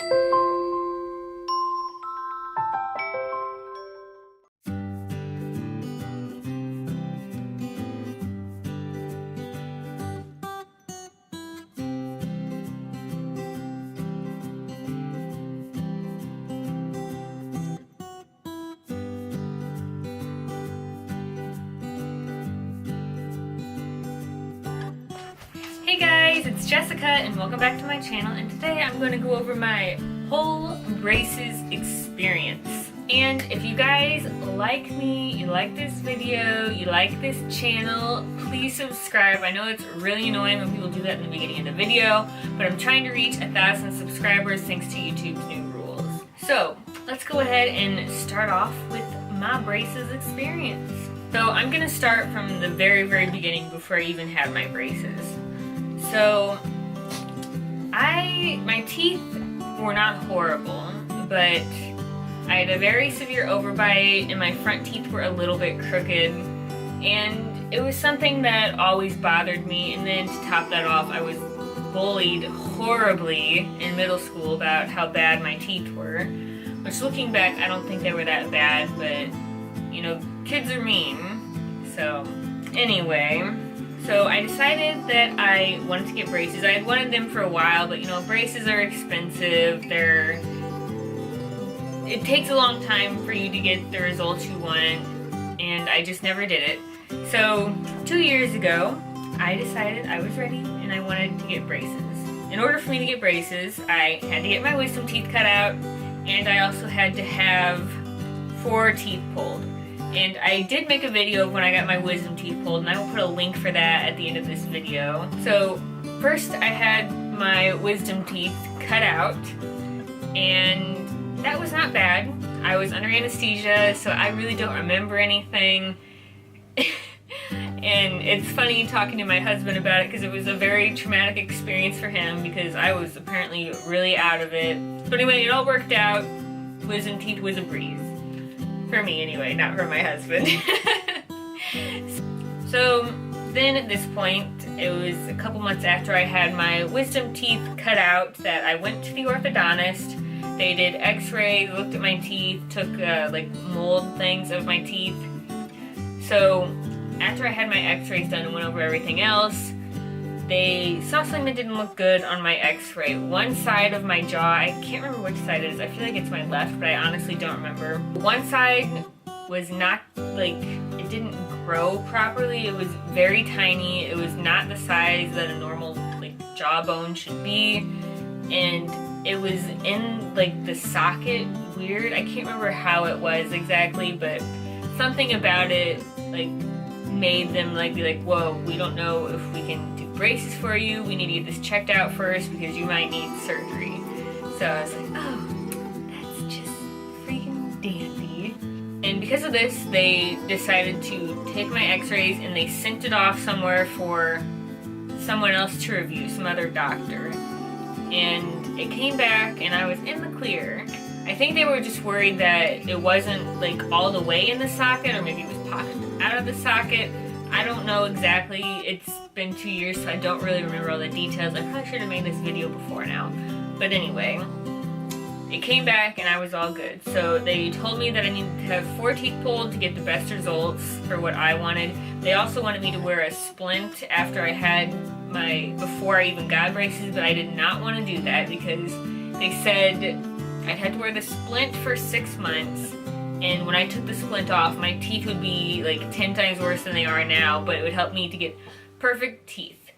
Hey guys, it's Jessica and welcome back to my channel, and today I'm going to go over my whole braces experience. And if you guys like me, you like this video, you like this channel, please subscribe. I know it's really annoying when people do that in the beginning of the video, but I'm trying to reach 1,000 subscribers thanks to YouTube's new rules. So let's go ahead and start off with my braces experience. So I'm going to start from the very beginning before I even had my braces. So, my teeth were not horrible, but I had a very severe overbite and my front teeth were a little bit crooked, and it was something that always bothered me. And then to top that off, I was bullied horribly in middle school about how bad my teeth were, which looking back, I don't think they were that bad, but, you know, kids are mean. So, anyway. So I decided that I wanted to get braces. I had wanted them for a while, but you know, braces are expensive. It takes a long time for you to get the results you want, and I just never did it. So 2 years ago, I decided I was ready and I wanted to get braces. In order for me to get braces, I had to get my wisdom teeth cut out, and I also had to have 4 teeth pulled. And I did make a video of when I got my wisdom teeth pulled, and I will put a link for that at the end of this video. So first I had my wisdom teeth cut out, and that was not bad. I was under anesthesia, so I really don't remember anything. And it's funny talking to my husband about it because it was a very traumatic experience for him because I was apparently really out of it. But anyway, it all worked out. Wisdom teeth was a breeze. For me anyway, not for my husband. So then at this point, it was a couple months after I had my wisdom teeth cut out that I went to the orthodontist. They did x-rays, looked at my teeth, took like mold things of my teeth. So after I had my x-rays done and went over everything else, they saw something that didn't look good on my x-ray. One side of my jaw, I can't remember which side it is. I feel like it's my left, but I honestly don't remember. One side was not, like, it didn't grow properly. It was very tiny. It was not the size that a normal, like, jawbone should be. And it was in, like, the socket weird. I can't remember how it was exactly, but something about it, like, made them, like, be like, whoa, we don't know if we can do braces for you. We need to get this checked out first because you might need surgery. So I was like, oh, that's just freaking dandy. And because of this, they decided to take my x-rays and they sent it off somewhere for someone else to review, some other doctor. And it came back and I was in the clear. I think they were just worried that it wasn't like all the way in the socket, or maybe it was pocketed out of the socket. I don't know exactly. It's been 2 years, so I don't really remember all the details. I probably should have made this video before now. But anyway, it came back and I was all good. So they told me that I needed to have 4 teeth pulled to get the best results for what I wanted. They also wanted me to wear a splint after I had before I even got braces, but I did not want to do that because they said I'd have to wear the splint for 6 months. And when I took the splint off, my teeth would be like 10 times worse than they are now, but it would help me to get perfect teeth.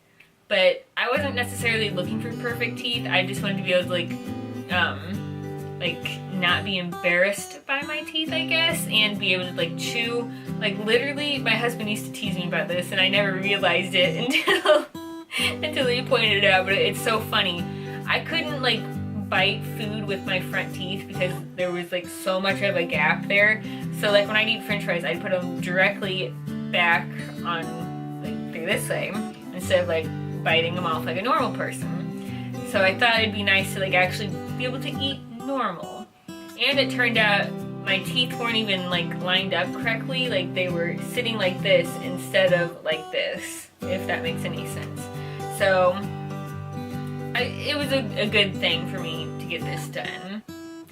But I wasn't necessarily looking for perfect teeth. I just wanted to be able to not be embarrassed by my teeth, I guess, and be able to like chew. Like literally, my husband used to tease me about this, and I never realized it until he pointed it out. But it's so funny. I couldn't like bite food with my front teeth because there was like so much of a gap there. So like when I eat french fries, I'd put them directly back on like through this way instead of like biting them off like a normal person. So I thought it'd be nice to like actually be able to eat normal. And it turned out my teeth weren't even like lined up correctly. Like they were sitting like this instead of like this, if that makes any sense. So it was a good thing for me to get this done.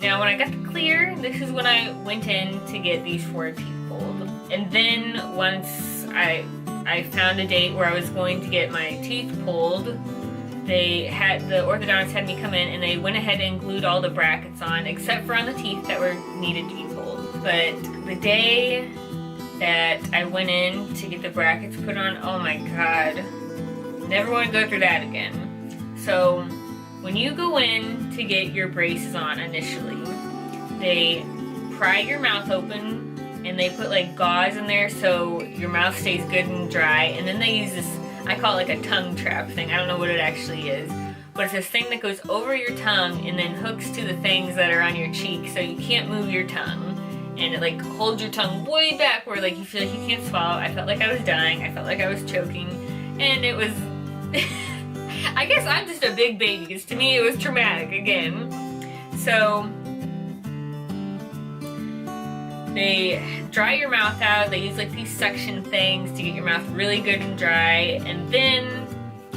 Now when I got the clear, this is when I went in to get these 4 teeth pulled. And then once I found a date where I was going to get my teeth pulled, the orthodontist had me come in and they went ahead and glued all the brackets on, except for on the teeth that were needed to be pulled. But the day that I went in to get the brackets put on, oh my god, never want to go through that again. So when you go in to get your braces on initially, they pry your mouth open and they put like gauze in there so your mouth stays good and dry, and then they use this, I call it like a tongue trap thing. I don't know what it actually is, but it's this thing that goes over your tongue and then hooks to the things that are on your cheek so you can't move your tongue, and it like holds your tongue way back where like you feel like you can't swallow. I felt like I was dying, I felt like I was choking, and it was I guess I'm just a big baby because to me it was traumatic again. So they dry your mouth out, they use like these suction things to get your mouth really good and dry, and then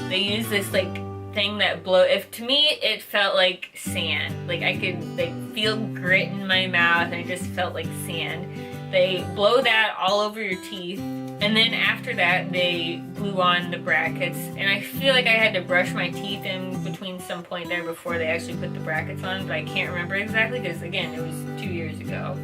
they use this like thing that to me it felt like sand. Like I could like feel grit in my mouth and it just felt like sand. They blow that all over your teeth, and then after that they glue on the brackets, and I feel like I had to brush my teeth in between some point there before they actually put the brackets on, but I can't remember exactly because again it was 2 years ago.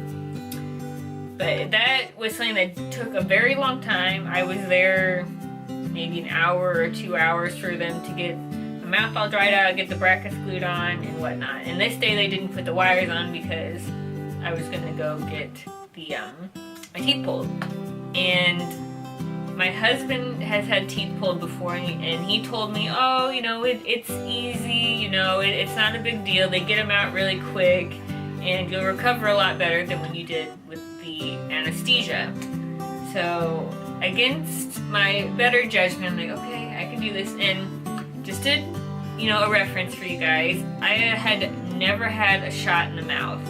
But that was something that took a very long time. I was there maybe an hour or 2 hours for them to get my mouth all dried out, get the brackets glued on and whatnot. And this day they didn't put the wires on because I was gonna go get the my teeth pulled. And my husband has had teeth pulled before, and he told me, oh, you know, it's easy, you know, it's not a big deal. They get them out really quick and you'll recover a lot better than when you did with the anesthesia. So against my better judgment, I'm like, okay, I can do this. And just did, you know, a reference for you guys, I had never had a shot in the mouth.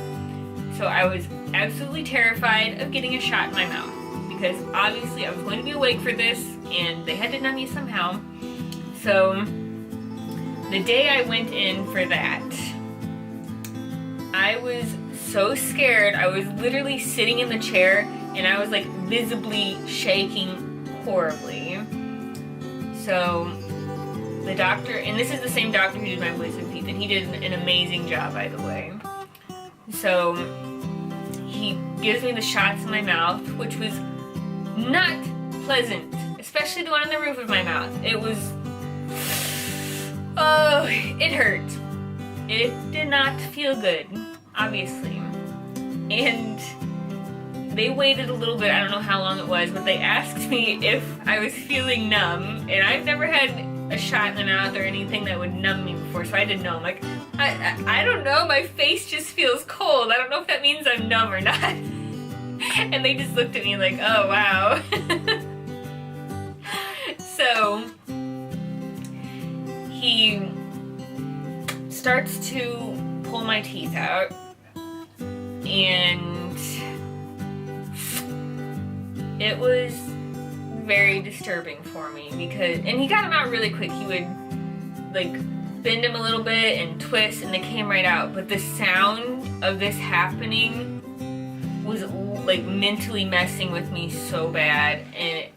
So I was absolutely terrified of getting a shot in my mouth because obviously I was going to be awake for this and they had to numb me somehow. So the day I went in for that, I was so scared. I was literally sitting in the chair and I was like visibly shaking horribly. So the doctor, and this is the same doctor who did my wisdom teeth, and he did an amazing job, by the way. So he gives me the shots in my mouth, which was not pleasant, especially the one on the roof of my mouth. It was, oh, it hurt. It did not feel good, obviously. And they waited a little bit, I don't know how long it was, but they asked me if I was feeling numb, and I've never had a shot in the mouth or anything that would numb me before, so I didn't know. I'm like, I don't know, my face just feels cold. I don't know if that means I'm numb or not. And they just looked at me like, oh wow. So he starts to pull my teeth out, and it was very disturbing for me because, and he got them out really quick. He would like bend them a little bit and twist and they came right out, but the sound of this happening was like mentally messing with me so bad, and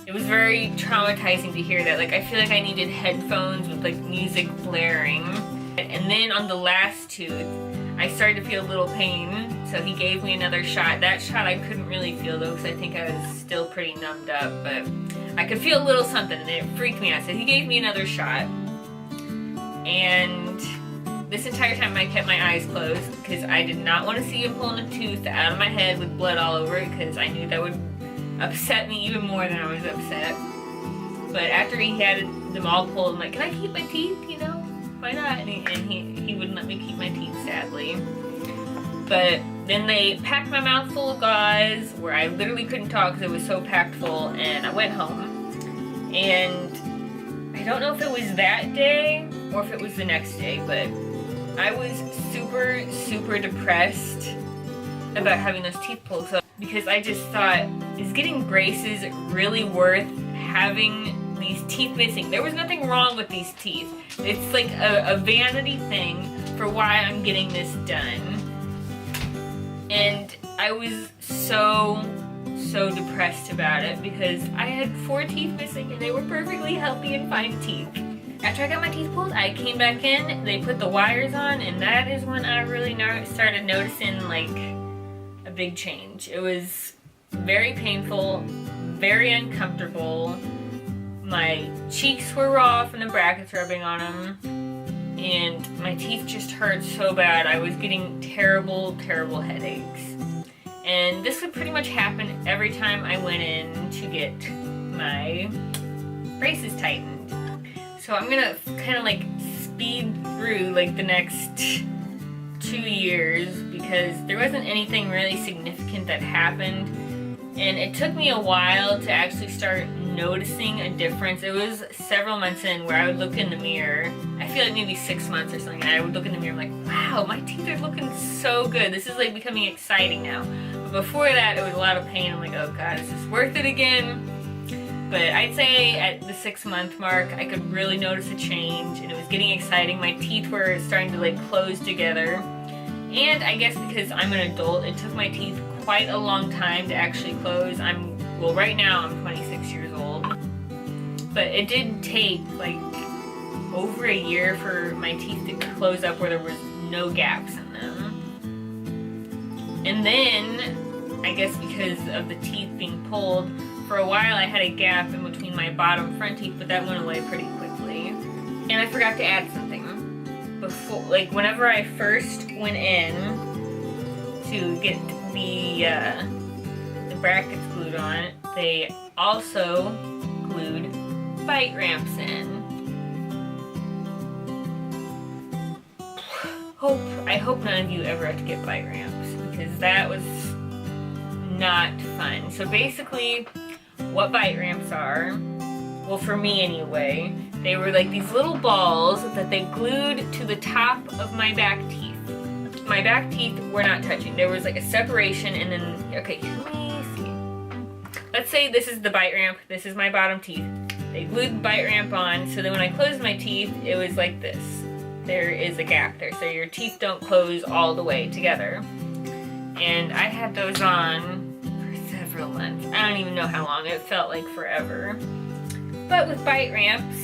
it was very traumatizing to hear that. Like I feel like I needed headphones with like music blaring. And then on the last tooth, I started to feel a little pain, so he gave me another shot. That shot I couldn't really feel though, because I think I was still pretty numbed up, but I could feel a little something and it freaked me out. So he gave me another shot, and this entire time I kept my eyes closed because I did not want to see him pulling a tooth out of my head with blood all over it, because I knew that would upset me even more than I was upset. But after he had them all pulled, I'm like, can I keep my teeth, you know? Why not? And he wouldn't let me keep my teeth, sadly. But then they packed my mouth full of gauze where I literally couldn't talk because it was so packed full, and I went home. And I don't know if it was that day or if it was the next day, but I was super, super depressed about having those teeth pulled. So, because I just thought, is getting braces really worth having these teeth missing? There was nothing wrong with these teeth. It's like a vanity thing for why I'm getting this done. And I was so depressed about it because I had 4 teeth missing and they were perfectly healthy and fine teeth. After I got my teeth pulled, I came back in, they put the wires on, and that is when I really started noticing like a big change. It was very painful, very uncomfortable. My cheeks were raw from the brackets rubbing on them, and my teeth just hurt so bad. I was getting terrible headaches. And this would pretty much happen every time I went in to get my braces tightened. So I'm gonna kind of like speed through like the next 2 years because there wasn't anything really significant that happened. And it took me a while to actually start noticing a difference. It was several months in where I would look in the mirror. I feel like maybe 6 months or something. And I would look in the mirror like, wow, my teeth are looking so good. This is like becoming exciting now. But before that, it was a lot of pain. I'm like, oh God, is this worth it again? But I'd say at the 6-month mark, I could really notice a change and it was getting exciting. My teeth were starting to like close together. And I guess because I'm an adult, it took my teeth quite a long time to actually close. Well, right now I'm 26 years old. But it did take like over a year for my teeth to close up where there was no gaps in them. And then, I guess because of the teeth being pulled, for a while I had a gap in between my bottom front teeth, but that went away pretty quickly. And I forgot to add something. Before, like whenever I first went in to get the brackets glued on, they also glued bite ramps in. I hope none of you ever have to get bite ramps because that was not fun. So basically, what bite ramps are, well for me anyway, they were like these little balls that they glued to the top of my back teeth. My back teeth were not touching. There was like a separation and then, okay, let me see. Let's say this is the bite ramp, this is my bottom teeth. They glued the bite ramp on, so then when I closed my teeth, it was like this. There is a gap there, so your teeth don't close all the way together. And I had those on for several months. I don't even know how long. It felt like forever. But with bite ramps,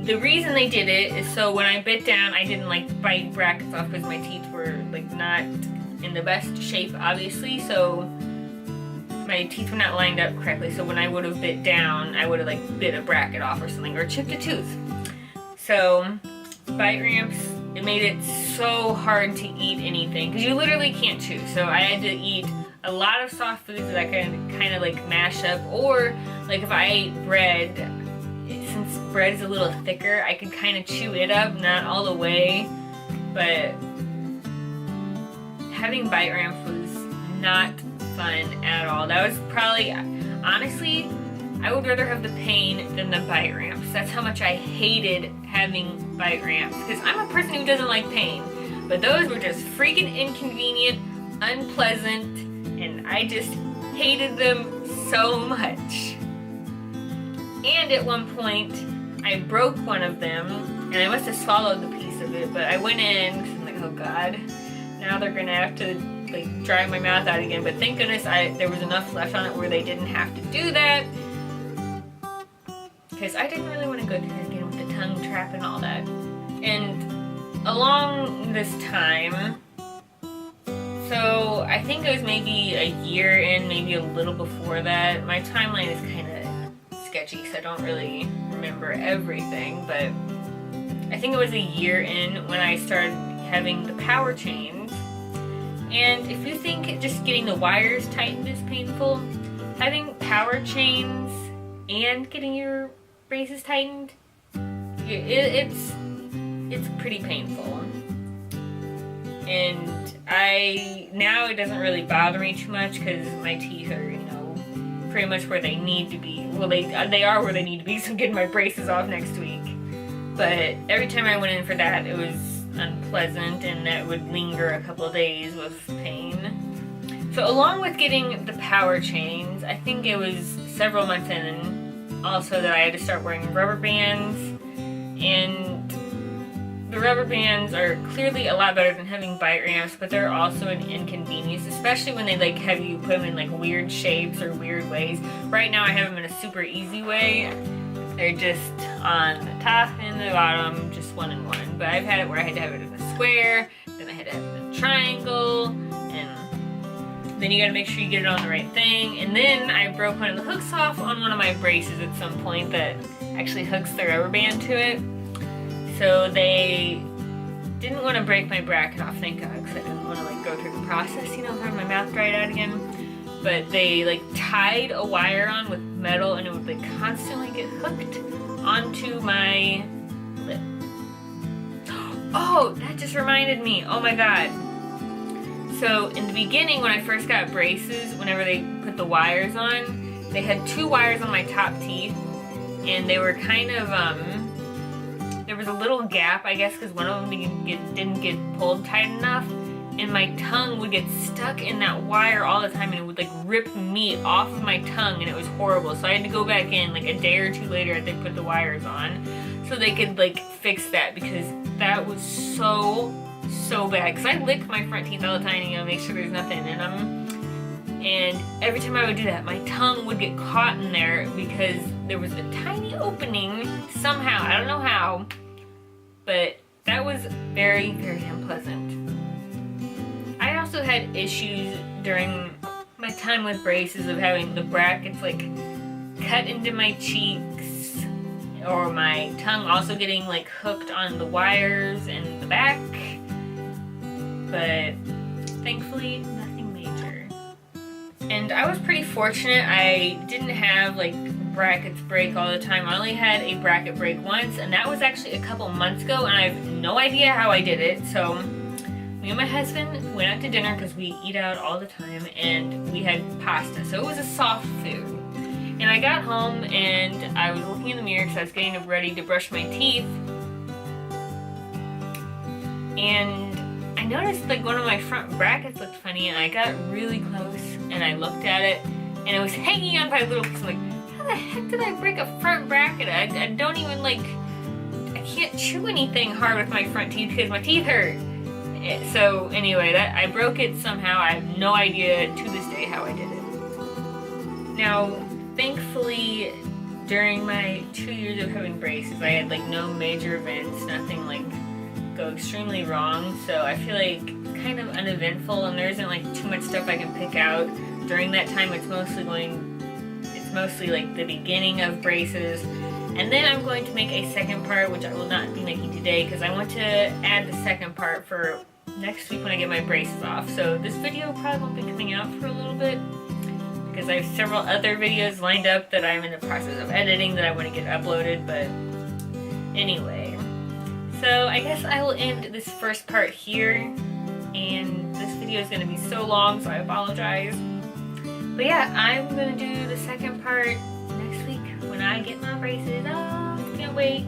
the reason they did it is so when I bit down, I didn't like bite brackets off because my teeth were like not in the best shape, obviously. So my teeth were not lined up correctly. So when I would have bit down, I would have like bit a bracket off or something or chipped a tooth. So bite ramps, it made it so hard to eat anything because you literally can't chew. So I had to eat a lot of soft foods that I could kind of like mash up, or like if I ate bread, since bread is a little thicker, I could kind of chew it up, not all the way, but having bite ramps was not fun at all. That was probably, honestly, I would rather have the pain than the bite ramps. That's how much I hated having bite ramps because I'm a person who doesn't like pain, but those were just freaking inconvenient, unpleasant, and I just hated them so much. And at one point, I broke one of them, and I must have swallowed the piece of it, but I went in, because I'm like, oh God, now they're gonna have to like dry my mouth out again, but thank goodness there was enough left on it where they didn't have to do that, because I didn't really want to go through it again with the tongue trap and all that. And along this time, so I think it was maybe a year in, maybe a little before that. My timeline is kind of sketchy because I don't really remember everything, but I think it was a year in when I started having the power chains. And if you think just getting the wires tightened is painful, having power chains and getting your braces tightened, it's pretty painful. And now it doesn't really bother me too much because my teeth are, you know, pretty much where they need to be. Well, they are where they need to be, so I'm getting my braces off next week. But every time I went in for that, it was unpleasant, and that would linger a couple of days with pain. So along with getting the power chains, I think it was several months in also that I had to start wearing rubber bands. And the rubber bands are clearly a lot better than having bite ramps, but they're also an inconvenience, especially when they like have you put them in like weird shapes or weird ways. Right now I have them in a super easy way. They're just on the top and the bottom, just one and one. But I've had it where I had to have it in a square, then I had to have it in a triangle, and then you gotta make sure you get it on the right thing. And then I broke one of the hooks off on one of my braces at some point that actually hooks the rubber band to it. So they didn't want to break my bracket off, thank God, because I didn't want to like go through the process, you know, having my mouth dried out again. But they like tied a wire on with metal, and it would like constantly get hooked onto my lip. Oh, that just reminded me. Oh my God. So in the beginning, when I first got braces, whenever they put the wires on, they had 2 wires on my top teeth, and they were kind of there was a little gap, I guess, because one of them didn't get pulled tight enough, and my tongue would get stuck in that wire all the time, and it would like rip meat off of my tongue, and it was horrible. So I had to go back in like a day or 2 later after they put the wires on so they could like fix that, because that was so bad. Because I lick my front teeth all the time, you know, make sure there's nothing in them, and every time I would do that, my tongue would get caught in there because there was a tiny opening somehow, I don't know how, but that was very, very unpleasant. I also had issues during my time with braces of having the brackets like cut into my cheeks, or my tongue also getting like hooked on the wires in the back, but thankfully nothing major. And I was pretty fortunate. I didn't have like brackets break all the time. I only had a bracket break once, and that was actually a couple months ago, and I have no idea how I did it. So me and my husband went out to dinner because we eat out all the time, and we had pasta, so it was a soft food. And I got home and I was looking in the mirror because I was getting ready to brush my teeth, and I noticed like one of my front brackets looked funny, and I got really close and I looked at it, and it was hanging on by a little piece. I'm like, how the heck did I break a front bracket? I don't even like, I can't chew anything hard with my front teeth because my teeth hurt. So anyway, I broke it somehow. I have no idea to this day how I did it. Now, thankfully, during my 2 years of having braces, I had like no major events, nothing like go extremely wrong. So I feel like kind of uneventful, and there isn't like too much stuff I can pick out. During that time, it's mostly like the beginning of braces. And then I'm going to make a second part, which I will not be making today because I want to add the second part for next week when I get my braces off. So this video probably won't be coming out for a little bit because I have several other videos lined up that I'm in the process of editing that I want to get uploaded. But anyway, so I guess I will end this first part here, and this video is going to be so long, so I apologize. But yeah, I'm going to do the second part next week when I get my braces off. Can't wait.